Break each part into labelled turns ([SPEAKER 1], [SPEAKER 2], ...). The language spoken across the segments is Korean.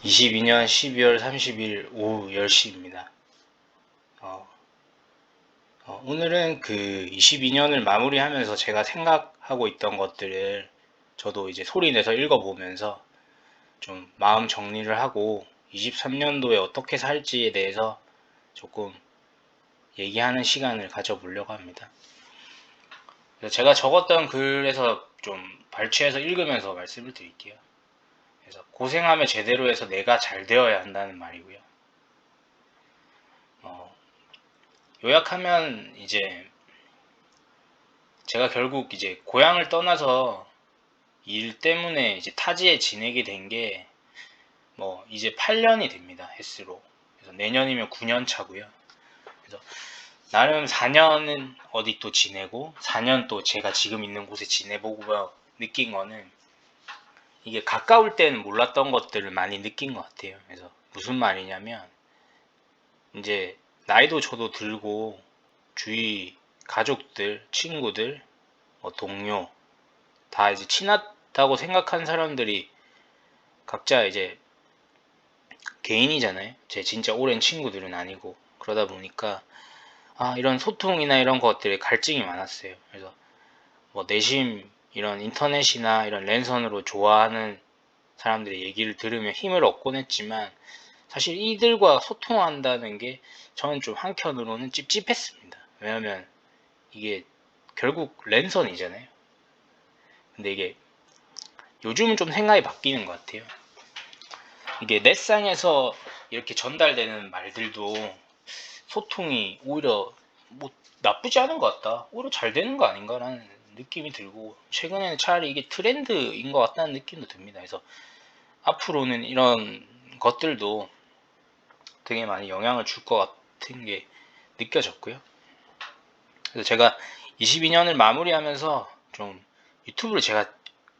[SPEAKER 1] 22년 12월 30일 오후 10시입니다. 오늘은 그 22년을 마무리하면서 제가 생각하고 있던 것들을 저도 이제 소리내서 읽어보면서 좀 마음 정리를 하고 23년도에 어떻게 살지에 대해서 조금 얘기하는 시간을 가져보려고 합니다. 그래서 제가 적었던 글에서 좀 발췌해서 읽으면서 말씀을 드릴게요. 그래서 고생하며 제대로 해서 내가 잘 되어야 한다는 말이고요. 요약하면 이제 제가 결국 이제 고향을 떠나서 일 때문에 이제 타지에 지내게 된 게 뭐 이제 8년이 됩니다. 횟수로. 그래서 내년이면 9년 차고요. 그래서 나름 4년은 어디 또 지내고 4년 또 제가 지금 있는 곳에 지내보고 느낀 거는 이게 가까울 때는 몰랐던 것들을 많이 느낀 것 같아요. 그래서 무슨 말이냐면 이제 나이도 저도 들고 주위 가족들, 친구들, 동료 다 이제 친하다고 생각한 사람들이 각자 이제 개인이잖아요. 제 진짜 오랜 친구들은 아니고 그러다 보니까 이런 소통이나 이런 것들에 갈증이 많았어요. 그래서 뭐 내심 이런 인터넷이나 이런 랜선으로 좋아하는 사람들의 얘기를 들으며 힘을 얻곤 했지만 사실 이들과 소통한다는 게 저는 좀 한켠으로는 찝찝했습니다. 왜냐면 이게 결국 랜선이잖아요. 근데 이게 요즘은 좀 생각이 바뀌는 것 같아요. 이게 넷상에서 이렇게 전달되는 말들도 소통이 오히려 뭐 나쁘지 않은 것 같다, 오히려 잘 되는 거 아닌가라는 느낌이 들고 최근에는 차라리 이게 트렌드인 것 같다는 느낌도 듭니다. 그래서 앞으로는 이런 것들도 되게 많이 영향을 줄 것 같은 게 느껴졌고요. 그래서 제가 22년을 마무리하면서 좀 유튜브를 제가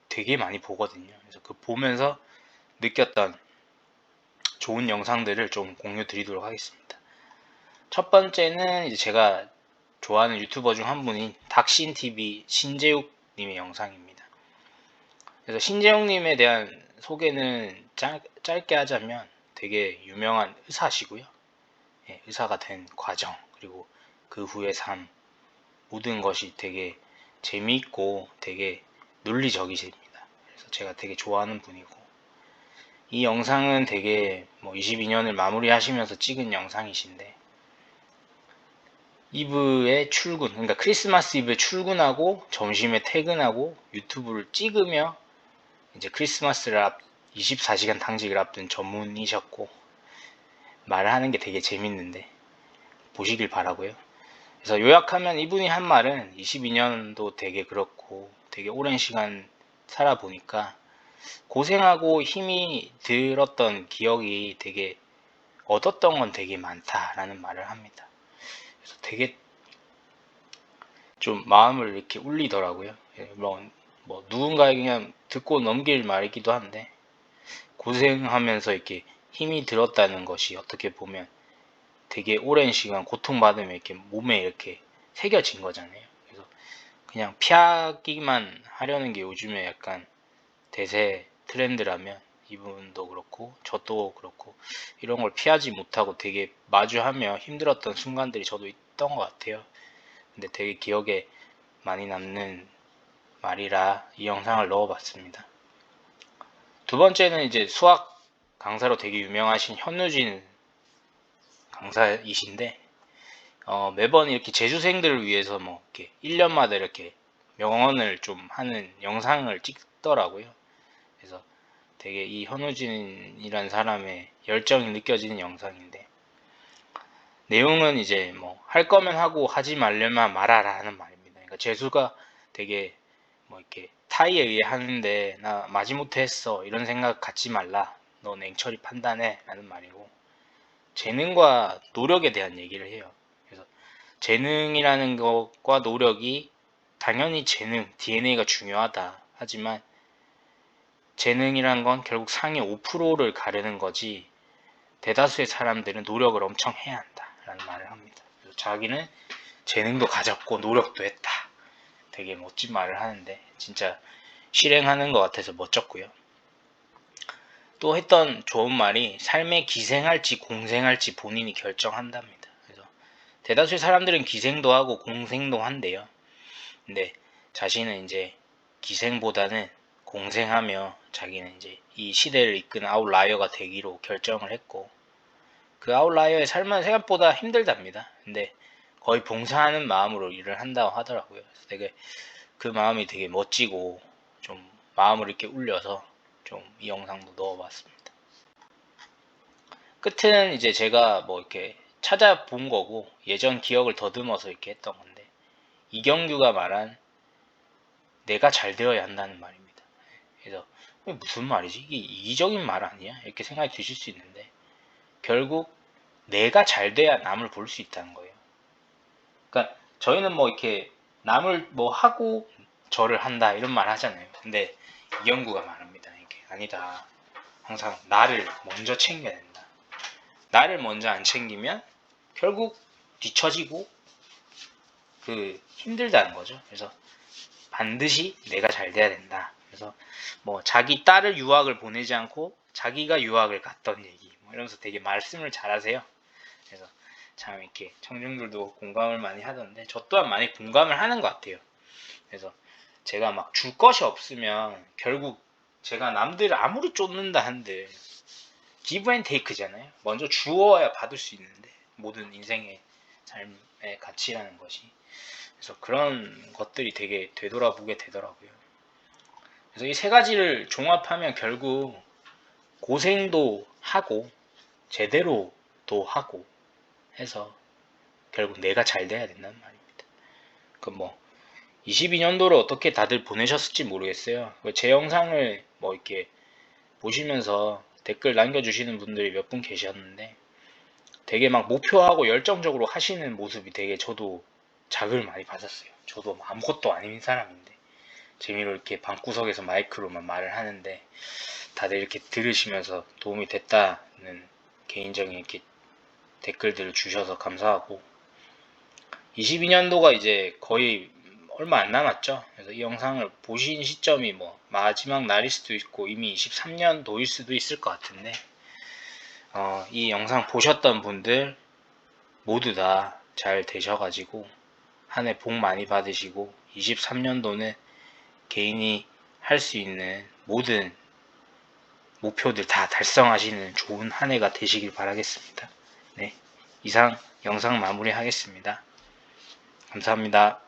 [SPEAKER 1] 되게 많이 보거든요. 그래서 그 보면서 느꼈던 좋은 영상들을 좀 공유 드리도록 하겠습니다. 첫 번째는 이제 제가 좋아하는 유튜버 중 한 분인 닥신TV 신재욱님의 영상입니다. 그래서 신재욱님에 대한 소개는 짧게 하자면 되게 유명한 의사시고요. 의사가 된 과정, 그리고 그 후의 삶, 모든 것이 되게 재미있고 되게 논리적이십니다. 그래서 제가 되게 좋아하는 분이고, 이 영상은 되게 22년을 마무리하시면서 찍은 영상이신데, 이브에 출근, 그러니까 크리스마스 이브에 출근하고 점심에 퇴근하고 유튜브를 찍으며 이제 크리스마스를 24시간 당직을 앞둔 전문이셨고, 말을 하는 게 되게 재밌는데 보시길 바라고요. 그래서 요약하면 이분이 한 말은 22년도 되게 그렇고 되게 오랜 시간 살아보니까 고생하고 힘이 들었던 기억이 되게 얻었던 건 되게 많다라는 말을 합니다. 그래서 되게 좀 마음을 이렇게 울리더라고요. 누군가에게 그냥 듣고 넘길 말이기도 한데, 고생하면서 이렇게 힘이 들었다는 것이 어떻게 보면 되게 오랜 시간 고통받으면 이렇게 몸에 이렇게 새겨진 거잖아요. 그래서 그냥 피하기만 하려는 게 요즘에 약간 대세 트렌드라면 이분도 그렇고 저도 그렇고 이런 걸 피하지 못하고 되게 마주하며 힘들었던 순간들이 저도 있던 것 같아요. 근데 되게 기억에 많이 남는 말이라 이 영상을 넣어봤습니다. 두 번째는 이제 수학 강사로 되게 유명하신 현우진 강사이신데, 매번 이렇게 재수생들을 위해서 이렇게 1년마다 이렇게 명언을 좀 하는 영상을 찍더라고요. 그래서 되게 이 현우진이란 사람의 열정이 느껴지는 영상인데, 내용은 이제 할 거면 하고 하지 말려면 말아라 하는 말입니다. 그러니까 재수가 되게 이렇게 타의에 의해 하는데 나 마지못해 했어 이런 생각 갖지 말라, 너 냉철히 판단해 라는 말이고, 재능과 노력에 대한 얘기를 해요. 그래서 재능이라는 것과 노력이, 당연히 재능, DNA가 중요하다 하지만 재능이란 건 결국 상위 5%를 가르는 거지 대다수의 사람들은 노력을 엄청 해야 한다 라는 말을 합니다. 그래서 자기는 재능도 가졌고 노력도 했다, 되게 멋진 말을 하는데 진짜 실행하는 것 같아서 멋졌고요. 또 했던 좋은 말이 삶에 기생할지 공생할지 본인이 결정한답니다. 그래서 대다수의 사람들은 기생도 하고 공생도 한대요. 근데 자신은 이제 기생보다는 공생하며 자기는 이제 이 시대를 이끄는 아웃라이어가 되기로 결정을 했고, 그 아웃라이어의 삶은 생각보다 힘들답니다. 근데 거의 봉사하는 마음으로 일을 한다고 하더라고요. 그래서 되게 그 마음이 되게 멋지고 좀 마음을 이렇게 울려서 좀 이 영상도 넣어봤습니다. 끝은 이제 제가 뭐 이렇게 찾아본 거고 예전 기억을 더듬어서 이렇게 했던 건데, 이경규가 말한 내가 잘 되어야 한다는 말입니다. 그래서 무슨 말이지? 이게 이기적인 말 아니야? 이렇게 생각이 드실 수 있는데, 결국 내가 잘 돼야 남을 볼 수 있다는 거예요. 그러니까 저희는 뭐 이렇게 남을 뭐 하고 저를 한다 이런 말 하잖아요. 근데 이경구가 말합니다. 이게 아니다. 항상 나를 먼저 챙겨야 된다. 나를 먼저 안 챙기면 결국 뒤처지고 힘들다는 거죠. 그래서 반드시 내가 잘 돼야 된다. 그래서 뭐 자기 딸을 유학을 보내지 않고 자기가 유학을 갔던 얘기 뭐 이러면서 되게 말씀을 잘하세요. 그래서 참 이렇게 청중들도 공감을 많이 하던데 저 또한 많이 공감을 하는 것 같아요. 그래서 제가 막 줄 것이 없으면 결국 제가 남들을 아무리 쫓는다 한들 기브 앤 테이크잖아요. 먼저 주어야 받을 수 있는데 모든 인생의 삶의 가치라는 것이. 그래서 그런 것들이 되게 되돌아보게 되더라고요. 그래서 이 세 가지를 종합하면 결국 고생도 하고 제대로도 하고 해서 결국 내가 잘 돼야 된다는 말입니다. 그럼 뭐 22년도를 어떻게 다들 보내셨을지 모르겠어요. 제 영상을 뭐 이렇게 보시면서 댓글 남겨주시는 분들이 몇 분 계셨는데 되게 막 목표하고 열정적으로 하시는 모습이 되게 저도 자극을 많이 받았어요. 저도 아무것도 아닌 사람인데 재미로 이렇게 방구석에서 마이크로만 말을 하는데 다들 이렇게 들으시면서 도움이 됐다는 개인적인 이렇게 댓글들을 주셔서 감사하고, 22년도가 이제 거의 얼마 안 남았죠. 그래서 이 영상을 보신 시점이 뭐 마지막 날일 수도 있고 이미 23년도일 수도 있을 것 같은데, 이 영상 보셨던 분들 모두 다 잘 되셔가지고 한 해 복 많이 받으시고 23년도는 개인이 할 수 있는 모든 목표들 다 달성하시는 좋은 한 해가 되시길 바라겠습니다. 네, 이상 영상 마무리하겠습니다. 감사합니다.